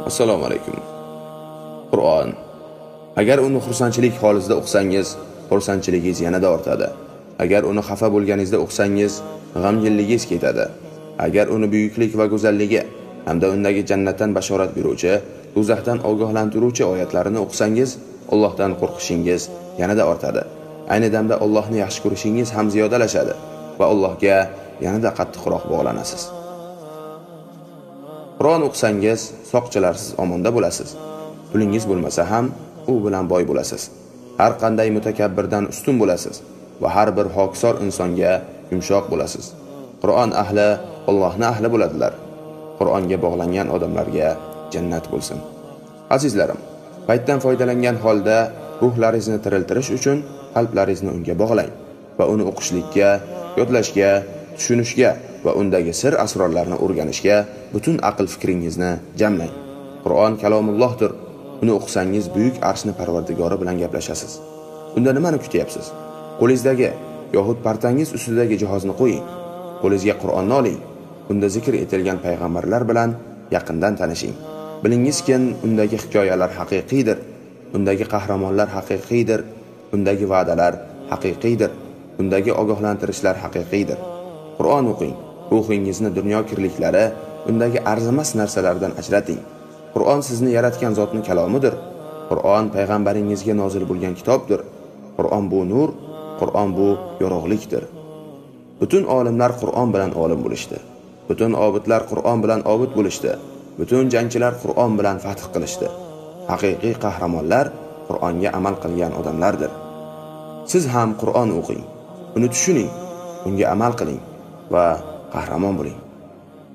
Assalomu alaykum. Qur'on. Agar uni xursandchilik holatida o'qisangiz, xursandchiligingiz yanada ortadi. Agar uni xafa bo'lganingizda o'qisangiz, g'amginligingiz ketadi. Agar uni buyuklik va go'zalligi hamda undagi jannatdan bashorat beruvchi, do'zaxdan ogohlantiruvchi oyatlarini o'qisangiz, Allohdan qo'rqishingiz yanada ortadi. Ayni damda Allohni yaxshi ko'rishingiz ham ziyodalashadi va Allohga yanada qattiqroq bog'lanasiz. Qur'on o'qisangiz, soqchilarsiz omonda bo'lasiz. Pulingiz bo'lmasa ham u bilan boy bo'lasiz. Har qanday mutakabbirdan ustun bo'lasiz va har bir hokisor insonga yumshoq bo'lasiz. Qur'on ahli Allohning ahli bo'ladilar. Qur'onga bog'langan odamlarga jannat bo'lsin. Azizlarim, paytdan foydalangan holda ruhlaringizni tiriltirish uchun qalblaringizni unga bog'lang va uni o'qishlikka, yodlashga, tushunishga va undagi sir asrorlarni o'rganishga butun aql fikringizni jamlang. Qur'on kalomullohdir. Uni o'qisangiz buyuk arshni Parvardigori bilan gaplashasiz. Unda nimani kutyapsiz? Qo'lingizdagi yoxud partangiz ustidagi jihozni qo'ying. Qo'lingizga Qur'onni oling. Unda zikr etilgan payg'ambarlar bilan yaqindan tanishing. Bilingizki, undagi hikoyalar haqiqiydir. Undagi qahramonlar haqiqiydir. Undagi va'dalar haqiqiydir. Undagi ogohlantirishlar haqiqiydir. Qur'on o'qing. Ruhingizni dunyo kirliklari, undagi arzimas narsalardan ajrating. Qur'on sizni yaratgan zotning kalomidir. Qur'on payg'ambaringizga nozil bo'lgan kitobdir. Qur'on bu nur, Qur'on bu yorug'likdir. Butun olimlar Qur'on bilan olim bo'lishdi. Butun obidlar Qur'on bilan obid bo'lishdi. Butun jangchilar Qur'on bilan fath qilishdi. Haqiqiy qahramonlar Qur'onga amal qilgan odamlardir. Siz ham Qur'on o'qing, uni tushuning, unga amal qiling va qahramon bo'ling.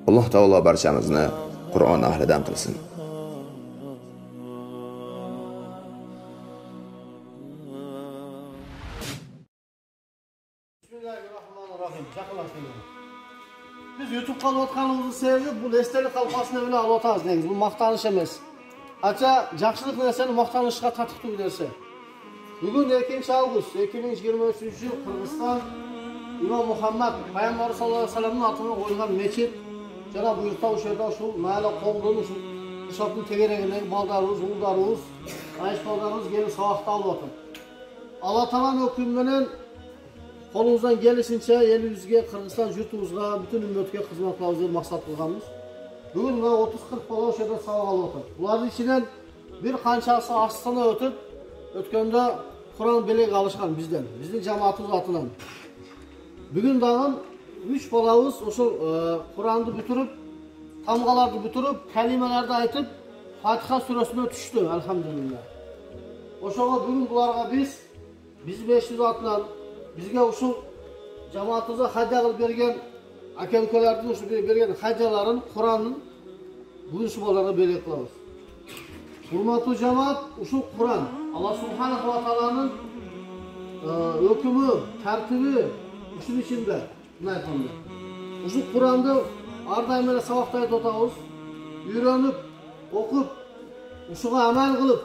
Alloh taolo barchamizni Qur'on ahlidan qilsin. Biz YouTube qilayotganimizni sevib, bu esdalik qalqasini bilan olotamiz dengiz. Bu maqtanish emas. Acha yaxshilik narsani maqtanishga tatbiq bersa. Bugun 2-avgust 2023-yil Qirg'iziston Imom Muhammad payg'ambar sollallohu alayhi vasallamning atini qo'yilgan mechit. Janob bu yerda o'sha yerda shu mayli qo'ldan shu hisobning tegaragidagi baldaruz, uldaruz, aysh baldaruz gelib savoqda olyapti. Alloh taoloning hukmi bilan qo'limizdan kelishincha elimizga, Qirg'iziston yurtimizga, butun ummatga xizmat qilishni maqsad qilganmiz. Bugun 30-40 bola o'sha yerda savoq olyapti. Bularning ichidan bir qanchasi Ostonada o'tganda Qur'on belek alishgan bizning jamoatimiz atidan. Bugun dag'in 3 bolamiz o'sha Qur'onni bitirib, tamg'alarni bitirib, kalimalarni aytib, Fatiha surasini tushdi, alhamdulillah. O'shaga bugun bularga biz 500 atlan bizga o'sha jamoatimizga hadya qilib bergan aka-ukalarning o'sha bergan hadyalarini Qur'onning bugun shu bolalarga belek qilamiz. Hurmatli jamoat, o'sha Qur'on Alloh subhanahu va taoloning hukmi, tartibi shuning ichida aytamiz. O'sha Qur'onni har doim savoqda o'tamiz, o'rganib, o'qib, o'shaga amal qilib,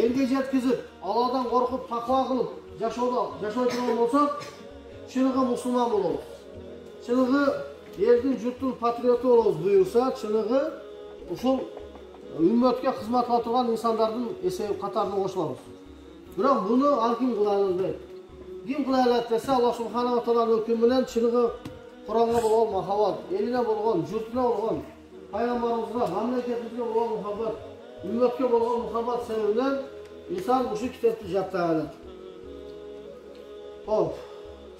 elga yetkazib, Allohdan qo'rqib, taqvo qilib yashaydigan bo'lsak, shunga musulmon bo'lamiz. Shunga elning yurtning patrioti bo'lamiz buyursa, shunga o'sha ummatga xizmat qiladigan insonlarning qatoriga qo'shilamiz. Biroq buni har kim qiladi. Kim qiladi desa, Alloh subhanahu va taoloning hukmi bilan shunga Qur'onga bo'lgan muhabbat, eline bo'lgan, yurtga bo'lgan, payg'ambarimizga, mamlakatimizga bo'lgan muhabbat, ummatga bo'lgan muhabbat sababidan inson o'sha kitobni jabtadi. Xo'p,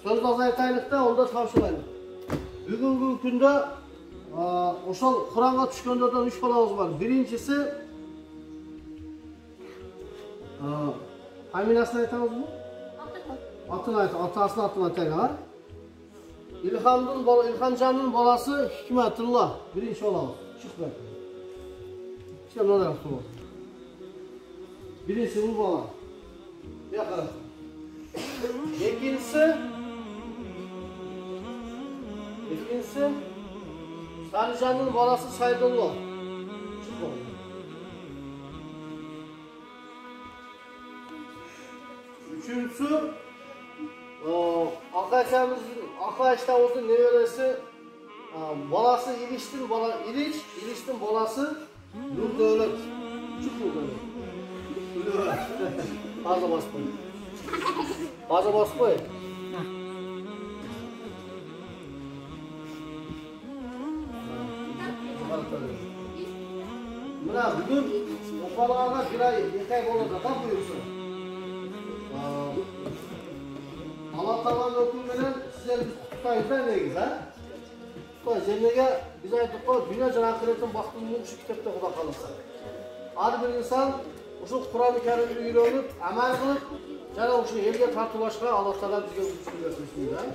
so'zni aytaylikda, unda tavsiyalayman. Bugungi kunda o'sha Qur'onga tushganlardan 3 bolamiz bor. Birinchisi familiyasini aytamizmi? Otini aytaylik. İlhamjonning bolasi Hikmatulloh birinchi bolamiz. Chiqdi. İşte nima qildi? Birinchi bu bola. Yo'q. İkincisi Salijonning bolasi Saydulloh. Chiqdi. Üçüncüsü Aqaştamızın neveresi balası İliştin balası Nur Devlet. Çık Nur Devlet. Fazla bas koy. Fazla bas koy. Mana bugun Opalağına bir ay, 2 ay bo'ladi, tam buyursin. Allah Taoloning hukmi bilan sizlar biz qutlaymiz negiz, ha? Xudo jennaga biz aytdik, dunyo jon oxiratdan baxtli shu kitobda Xudo qalasa. Har bir inson o'sha Qur'oni Karimni o'rganib, amal qilib, yana o'sha yerga tortib Alloh taolo bizga kuch bersin shunday.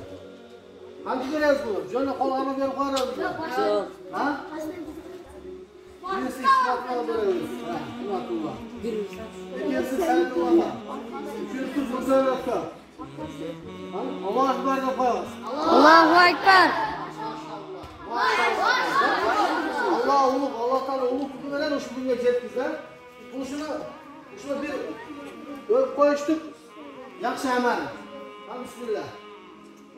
Qancha berasiz bu? Jonni qolganini berib qo'yamiz. Ha? Birisi islatmaya veriyoruz. Rahmetullah. İkincisi Sayyidullah. Üçüncüsü Zülzülat'ta. Allahu Ekber de koyarız. Allahu Ekber. Allah uluk, Allah'tan uluk hükümeden o şu dünya cetkizler. Bu şuna bir öp koyuştuk. Yakşı hemen. Bismillah.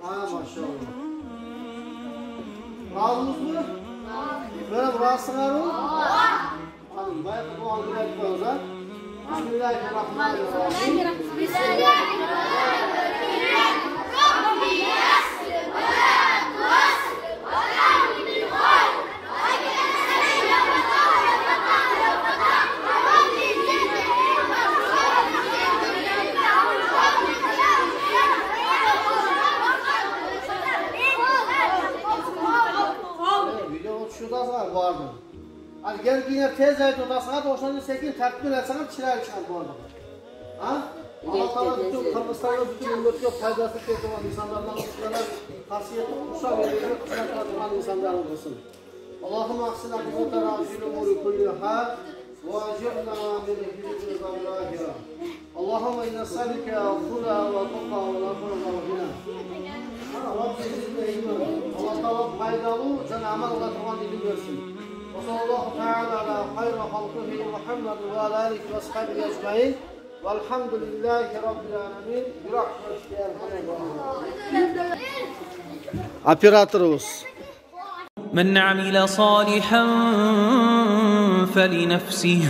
Maşallah. Razımız mı? Böyle burası var mı? Hadi bayağı bu algıya gidiyoruz ha. Bismillahirrahmanirrahim. Şurada var bu arada. Hani gel yine tez ayet odasına da hoşlanın sekin takdir etsene çiler çıkar bu arada. Ha? Allah Teala bütün Kırgızistan'da bütün ümmet yok faydası olan insanlardan oluşturan hasiyeti kuşa veriyor, kuşa katılan insanlar olsun. Allah'ım aksine akıbete razıyla umuru kulliha ve acirna min hizri zavlâhira. Allah'ım inne salike afula ve tuqa ve lafına ve hina. Allah Taala faydalı can amal olan ilim versin. Ve sallallahu teala ala hayra halqihi Muhammed ve ala alihi ve ashabihi ecmaîn. Velhamdülillahi rabbil alamin. Bir rahmetli Operatörümüz. من عمل صالحا فلنفسه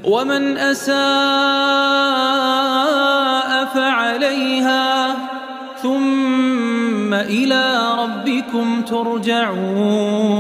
ومن أساء فعليها ثم إلى ربكم ترجعون